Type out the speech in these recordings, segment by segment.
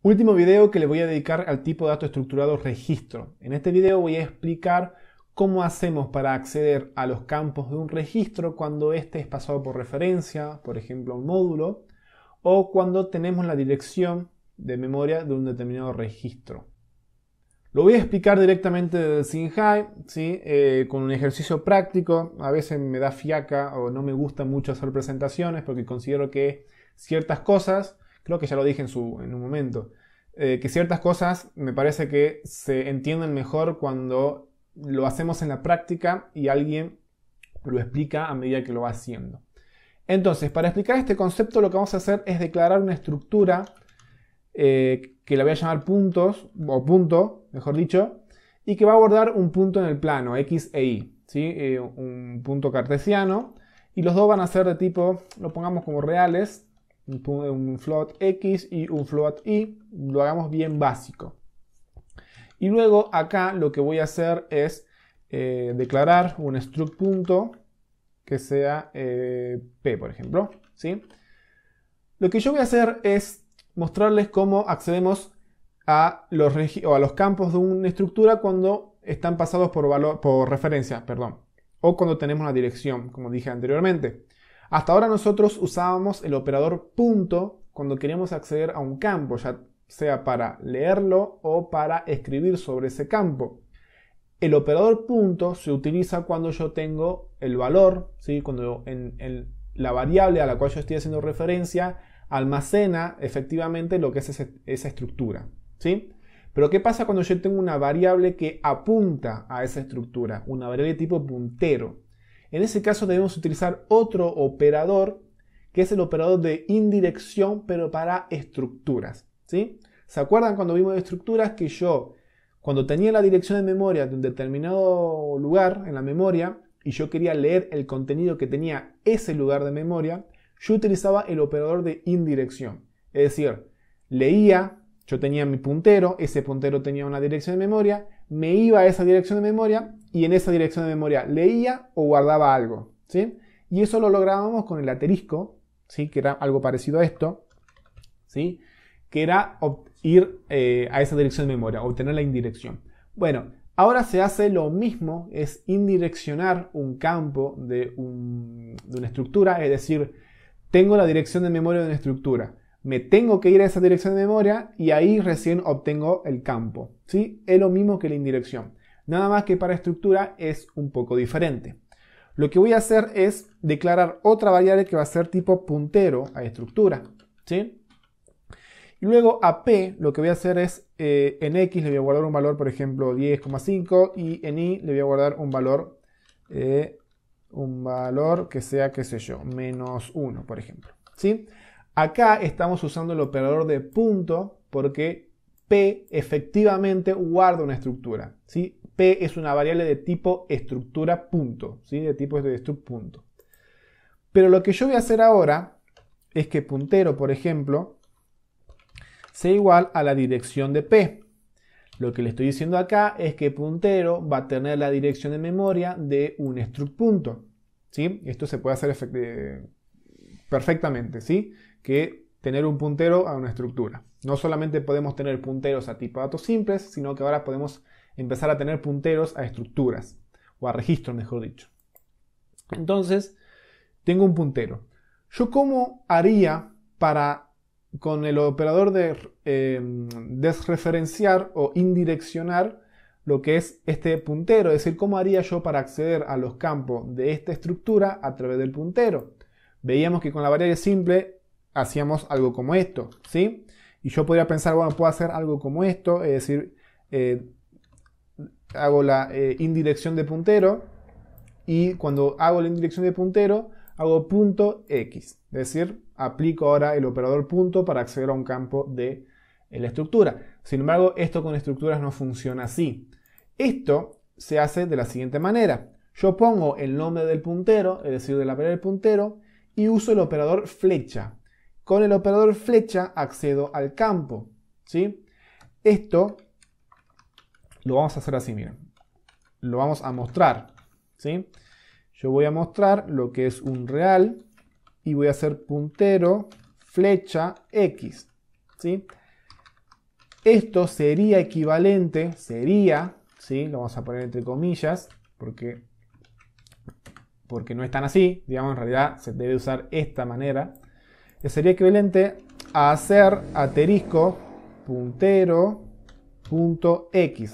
Último video que le voy a dedicar al tipo de dato estructurado registro. En este video voy a explicar cómo hacemos para acceder a los campos de un registro cuando éste es pasado por referencia, por ejemplo a un módulo, o cuando tenemos la dirección de memoria de un determinado registro. Lo voy a explicar directamente desde el SINJAI, ¿sí? Con un ejercicio práctico. A veces me da fiaca o no me gusta mucho hacer presentaciones porque considero que ciertas cosas, creo que ya lo dije en un momento, que ciertas cosas me parece que se entienden mejor cuando lo hacemos en la práctica y alguien lo explica a medida que lo va haciendo. Entonces, para explicar este concepto lo que vamos a hacer es declarar una estructura que la voy a llamar puntos, o punto, mejor dicho, y que va a abordar un punto en el plano, X e Y, ¿sí? Un punto cartesiano, y los dos van a ser de tipo, lo pongamos como reales, un float X y un float Y, lo hagamos bien básico. Y luego acá lo que voy a hacer es declarar un struct punto que sea P, por ejemplo, ¿sí? Lo que yo voy a hacer es mostrarles cómo accedemos a los campos de una estructura cuando están pasados por referencia, o cuando tenemos la dirección, como dije anteriormente. Hasta ahora nosotros usábamos el operador punto cuando queríamos acceder a un campo, ya sea para leerlo o para escribir sobre ese campo. El operador punto se utiliza cuando yo tengo el valor, ¿sí? Cuando la variable a la cual yo estoy haciendo referencia almacena efectivamente lo que es esa estructura, ¿sí? Pero ¿qué pasa cuando yo tengo una variable que apunta a esa estructura? Una variable tipo puntero. En ese caso debemos utilizar otro operador que es el operador de indirección pero para estructuras, ¿sí? ¿Se acuerdan cuando vimos estructuras que yo, cuando tenía la dirección de memoria de un determinado lugar en la memoria y yo quería leer el contenido que tenía ese lugar de memoria, yo utilizaba el operador de indirección? Es decir, leía, yo tenía mi puntero, ese puntero tenía una dirección de memoria, me iba a esa dirección de memoria y en esa dirección de memoria leía o guardaba algo, ¿sí? Y eso lo lográbamos con el asterisco, ¿sí? Que era algo parecido a esto, ¿sí? Que era ir a esa dirección de memoria, obtener la indirección. Bueno, ahora se hace lo mismo, es indireccionar un campo de una estructura, es decir, tengo la dirección de memoria de una estructura, me tengo que ir a esa dirección de memoria y ahí recién obtengo el campo, ¿sí? Es lo mismo que la indirección, nada más que para estructura es un poco diferente. Lo que voy a hacer es declarar otra variable que va a ser tipo puntero a estructura, ¿sí? Y luego a P lo que voy a hacer es, en X le voy a guardar un valor, por ejemplo, 10,5 y en Y le voy a guardar un valor que sea, qué sé yo, menos 1, por ejemplo, ¿sí? Acá estamos usando el operador de punto porque P efectivamente guarda una estructura, ¿sí? P es una variable de tipo estructura punto, ¿sí? De tipo de struct punto. Pero lo que yo voy a hacer ahora es que puntero, por ejemplo, sea igual a la dirección de P. Lo que le estoy diciendo acá es que puntero va a tener la dirección de memoria de un struct punto, ¿sí? Esto se puede hacer perfectamente, ¿sí? Que tener un puntero a una estructura. No solamente podemos tener punteros a tipo datos simples, sino que ahora podemos empezar a tener punteros a estructuras, o a registros, mejor dicho. Entonces, tengo un puntero. ¿Yo cómo haría para, con el operador de desreferenciar o indireccionar lo que es este puntero? Es decir, ¿cómo haría yo para acceder a los campos de esta estructura a través del puntero? Veíamos que con la variable simple hacíamos algo como esto, ¿sí? Y yo podría pensar, bueno, puedo hacer algo como esto, es decir, hago la indirección de puntero y cuando hago la indirección de puntero hago punto X, es decir, aplico ahora el operador punto para acceder a un campo de la estructura. Sin embargo, esto con estructuras no funciona así. Esto se hace de la siguiente manera. Yo pongo el nombre del puntero, es decir, de la variable del puntero, y uso el operador flecha. Con el operador flecha accedo al campo, ¿sí? Esto lo vamos a hacer así, miren. Lo vamos a mostrar, ¿sí? Yo voy a mostrar lo que es un real y voy a hacer puntero flecha X, ¿sí? esto sería equivalente, ¿sí? Lo vamos a poner entre comillas, porque no es tan así, digamos, en realidad se debe usar esta manera. Sería equivalente a hacer asterisco puntero.x,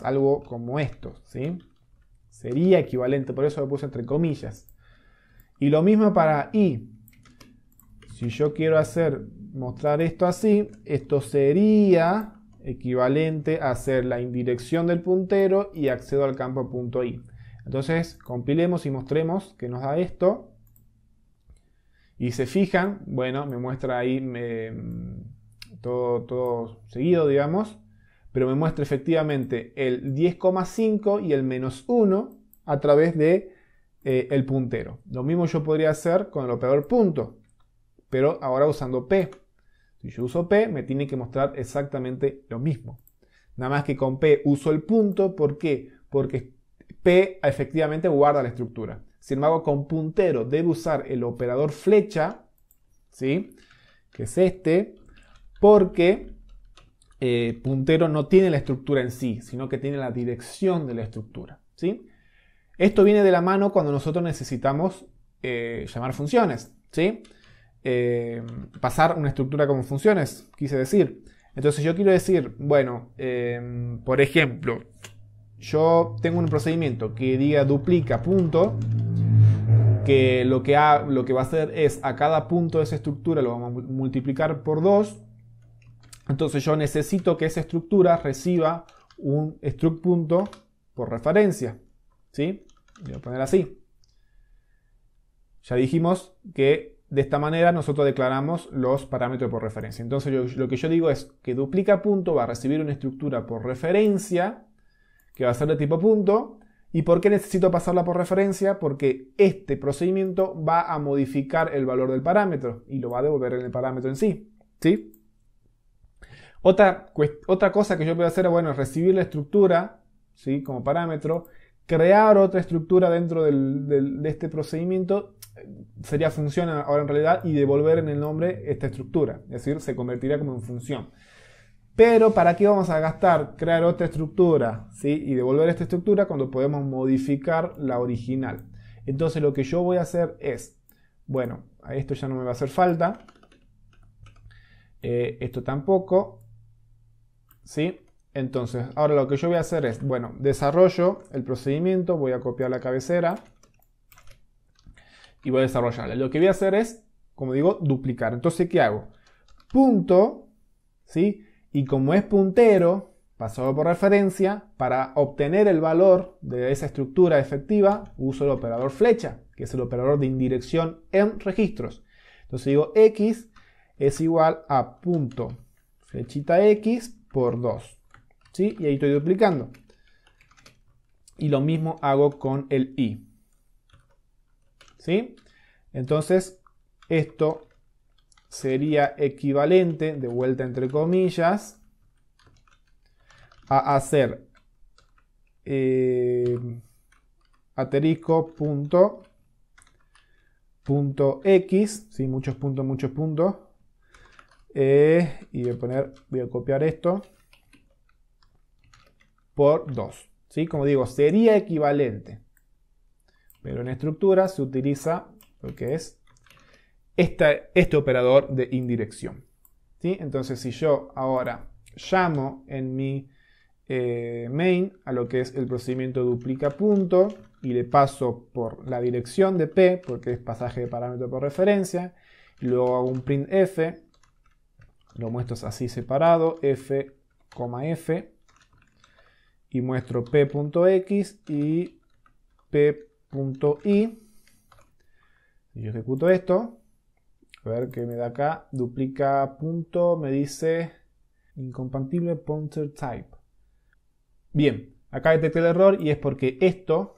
algo como esto, ¿sí? Sería equivalente, por eso lo puse entre comillas. Y lo mismo para y. Si yo quiero mostrar esto así, esto sería equivalente a hacer la indirección del puntero y accedo al campo .i. Entonces, compilemos y mostremos que nos da esto. Y se fijan, bueno, me muestra ahí todo seguido, digamos. Pero me muestra efectivamente el 10,5 y el -1 a través de el puntero. Lo mismo yo podría hacer con el operador punto, pero ahora usando P. Si yo uso P, me tiene que mostrar exactamente lo mismo. Nada más que con P uso el punto. ¿Por qué? Porque P efectivamente guarda la estructura. Sin embargo, con puntero debe usar el operador flecha, ¿sí? Que es este, porque puntero no tiene la estructura en sí, sino que tiene la dirección de la estructura, ¿sí? Esto viene de la mano cuando nosotros necesitamos llamar funciones, ¿sí? Pasar una estructura como funciones, quise decir. Entonces yo quiero decir, bueno, por ejemplo, yo tengo un procedimiento que diga duplica punto, que lo que va a hacer es a cada punto de esa estructura lo vamos a multiplicar por 2. Entonces yo necesito que esa estructura reciba un struct punto por referencia, ¿sí? Voy a poner así. Ya dijimos que de esta manera nosotros declaramos los parámetros por referencia. Entonces lo que yo digo es que duplica punto va a recibir una estructura por referencia que va a ser de tipo punto. ¿Y por qué necesito pasarla por referencia? Porque este procedimiento va a modificar el valor del parámetro y lo va a devolver en el parámetro en sí, ¿sí? Otra cosa que yo puedo hacer es, bueno, recibir la estructura, ¿sí? Como parámetro, crear otra estructura dentro de este procedimiento, sería función ahora en realidad, y devolver en el nombre esta estructura, es decir, se convertiría como en función. Pero ¿para qué vamos a gastar crear otra estructura, ¿sí? Y devolver esta estructura cuando podemos modificar la original? Entonces lo que yo voy a hacer es, bueno, a esto ya no me va a hacer falta, esto tampoco, ¿sí? Entonces ahora lo que yo voy a hacer es, bueno, desarrollo el procedimiento, voy a copiar la cabecera y voy a desarrollarla. Lo que voy a hacer es, como digo, duplicar. Entonces, ¿qué hago? Punto, ¿sí? Y como es puntero, pasado por referencia, para obtener el valor de esa estructura efectiva, uso el operador flecha, que es el operador de indirección en registros. Entonces digo x es igual a punto flechita x por 2. ¿Sí? Y ahí estoy duplicando. Y lo mismo hago con el i. ¿Sí? Entonces, esto sería equivalente, de vuelta entre comillas, a hacer asterisco punto x, ¿sí? Muchos puntos, y voy a copiar esto por 2, ¿sí? Como digo, sería equivalente, pero en estructura se utiliza lo que es este operador de indirección, ¿sí? Entonces, si yo ahora llamo en mi main a lo que es el procedimiento duplica punto y le paso por la dirección de P, porque es pasaje de parámetro por referencia, y luego hago un printf, lo muestro así separado, f, y muestro p.x y p.i. Si yo ejecuto esto, a ver qué me da acá, duplica punto, me dice incompatible pointer type. Bien, acá detecté el error y es porque esto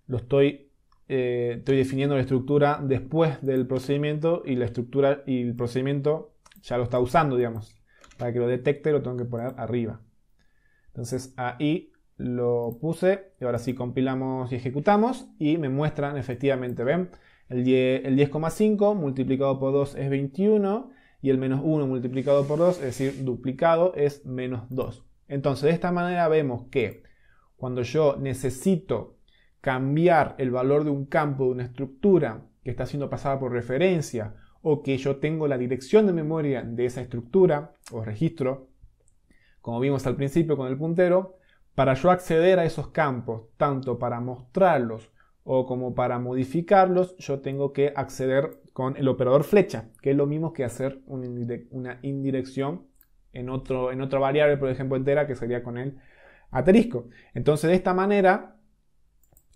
lo estoy definiendo la estructura después del procedimiento y la estructura y el procedimiento ya lo está usando, digamos. Para que lo detecte lo tengo que poner arriba. Entonces ahí lo puse y ahora sí compilamos y ejecutamos y me muestran efectivamente, ¿ven? El 10,5 multiplicado por 2 es 21 y el menos 1 multiplicado por 2, es decir, duplicado, es menos 2. Entonces, de esta manera vemos que cuando yo necesito cambiar el valor de un campo de una estructura que está siendo pasada por referencia, o que yo tengo la dirección de memoria de esa estructura o registro, como vimos al principio con el puntero, para yo acceder a esos campos, tanto para mostrarlos o como para modificarlos, yo tengo que acceder con el operador flecha, que es lo mismo que hacer una indirección en otra variable, por ejemplo entera, que sería con el asterisco. Entonces, de esta manera,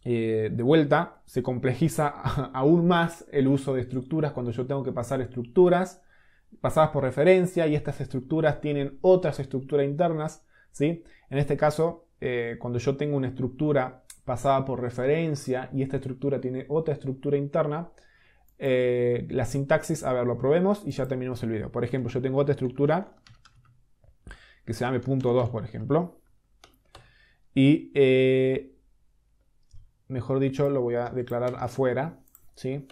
de vuelta, se complejiza aún más el uso de estructuras cuando yo tengo que pasar estructuras pasadas por referencia y estas estructuras tienen otras estructuras internas, ¿sí? En este caso, cuando yo tengo una estructura pasada por referencia y esta estructura tiene otra estructura interna, la sintaxis, a ver, lo probemos y ya terminamos el video. Por ejemplo, yo tengo otra estructura que se llame .2, por ejemplo, y mejor dicho, lo voy a declarar afuera, ¿sí?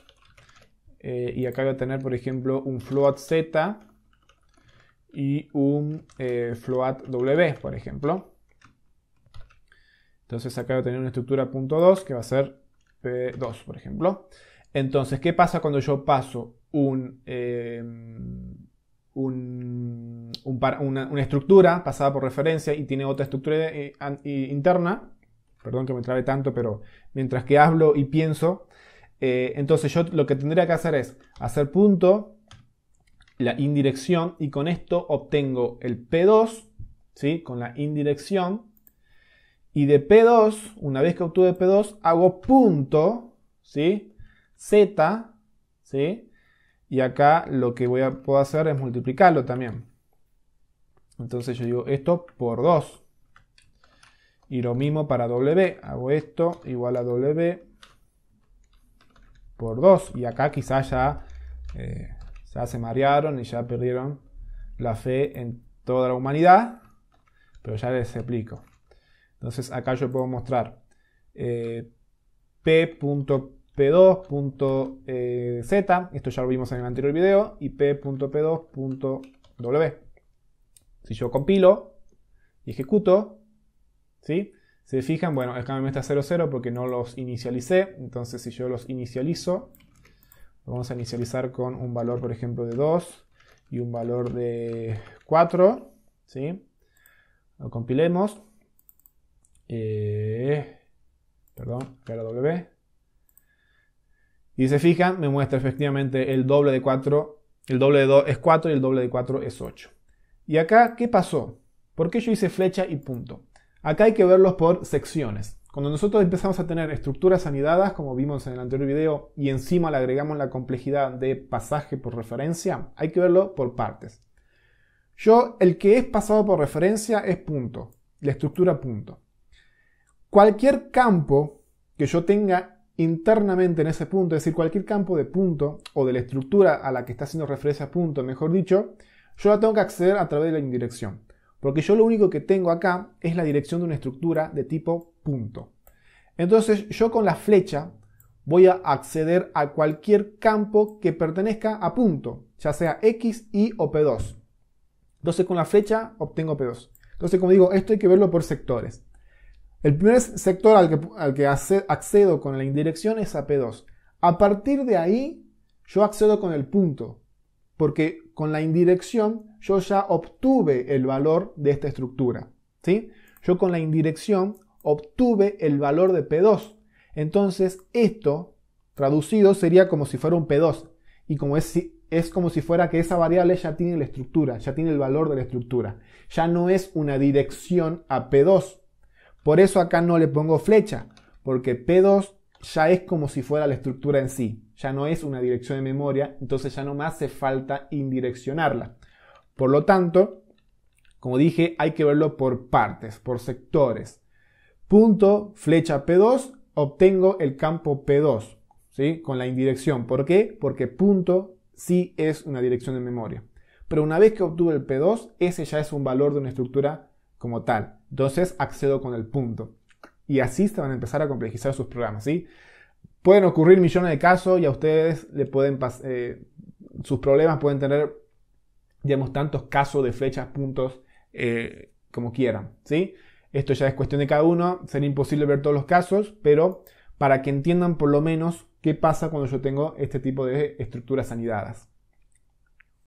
Y acá voy a tener, por ejemplo, un float z y un float w, por ejemplo. Entonces acá voy a tener una estructura .2 que va a ser p2, por ejemplo. Entonces, ¿qué pasa cuando yo paso una estructura pasada por referencia y tiene otra estructura interna? Perdón que me trabe tanto, pero mientras que hablo y pienso, entonces yo lo que tendría que hacer es hacer punto, la indirección, y con esto obtengo el P2, ¿sí? Con la indirección, y de P2, una vez que obtuve P2, hago punto, ¿sí? Z, ¿sí? Y acá lo que puedo hacer es multiplicarlo también. Entonces yo digo esto por 2. Y lo mismo para W, hago esto igual a W por 2. Y acá quizás ya se marearon y ya perdieron la fe en toda la humanidad, pero ya les explico. Entonces acá yo puedo mostrar p.p2.z, esto ya lo vimos en el anterior video, y p.p2.w. Si yo compilo y ejecuto, ¿sí? Se fijan, bueno, acá me está 0,0 porque no los inicialicé. Entonces, si yo los inicializo, lo vamos a inicializar con un valor, por ejemplo, de 2 y un valor de 4, ¿sí? Lo compilemos. Perdón, acá era W. Y se fijan, me muestra efectivamente el doble de 4. El doble de 2 es 4 y el doble de 4 es 8. Y acá, ¿qué pasó? ¿Por qué yo hice flecha y punto? Acá hay que verlos por secciones. Cuando nosotros empezamos a tener estructuras anidadas, como vimos en el anterior video, y encima le agregamos la complejidad de pasaje por referencia, hay que verlo por partes. El que es pasado por referencia es punto, la estructura punto. Cualquier campo que yo tenga internamente en ese punto, es decir, cualquier campo de punto o de la estructura a la que está haciendo referencia punto, mejor dicho, yo la tengo que acceder a través de la indirección. Porque yo lo único que tengo acá es la dirección de una estructura de tipo punto. Entonces yo con la flecha voy a acceder a cualquier campo que pertenezca a punto, ya sea X, Y o P2. Entonces con la flecha obtengo P2. Entonces, como digo, esto hay que verlo por sectores. El primer sector al que accedo con la indirección es a P2. A partir de ahí yo accedo con el punto, porque con la indirección yo ya obtuve el valor de esta estructura, ¿sí? Yo con la indirección obtuve el valor de P2. Entonces esto, traducido, sería como si fuera un P2. Y como es como si fuera que esa variable ya tiene la estructura, ya tiene el valor de la estructura. Ya no es una dirección a P2. Por eso acá no le pongo flecha, porque P2 ya es como si fuera la estructura en sí. Ya no es una dirección de memoria, entonces ya no me hace falta indireccionarla. Por lo tanto, como dije, hay que verlo por partes, por sectores. Punto, flecha P2, obtengo el campo P2, ¿sí? Con la indirección. ¿Por qué? Porque punto sí es una dirección de memoria. Pero una vez que obtuve el P2, ese ya es un valor de una estructura como tal. Entonces accedo con el punto. Y así se van a empezar a complejizar sus programas, ¿sí? Pueden ocurrir millones de casos y a ustedes le pueden sus problemas pueden tener digamos, tantos casos de flechas, puntos, como quieran, ¿sí? Esto ya es cuestión de cada uno, sería imposible ver todos los casos, pero para que entiendan por lo menos qué pasa cuando yo tengo este tipo de estructuras anidadas.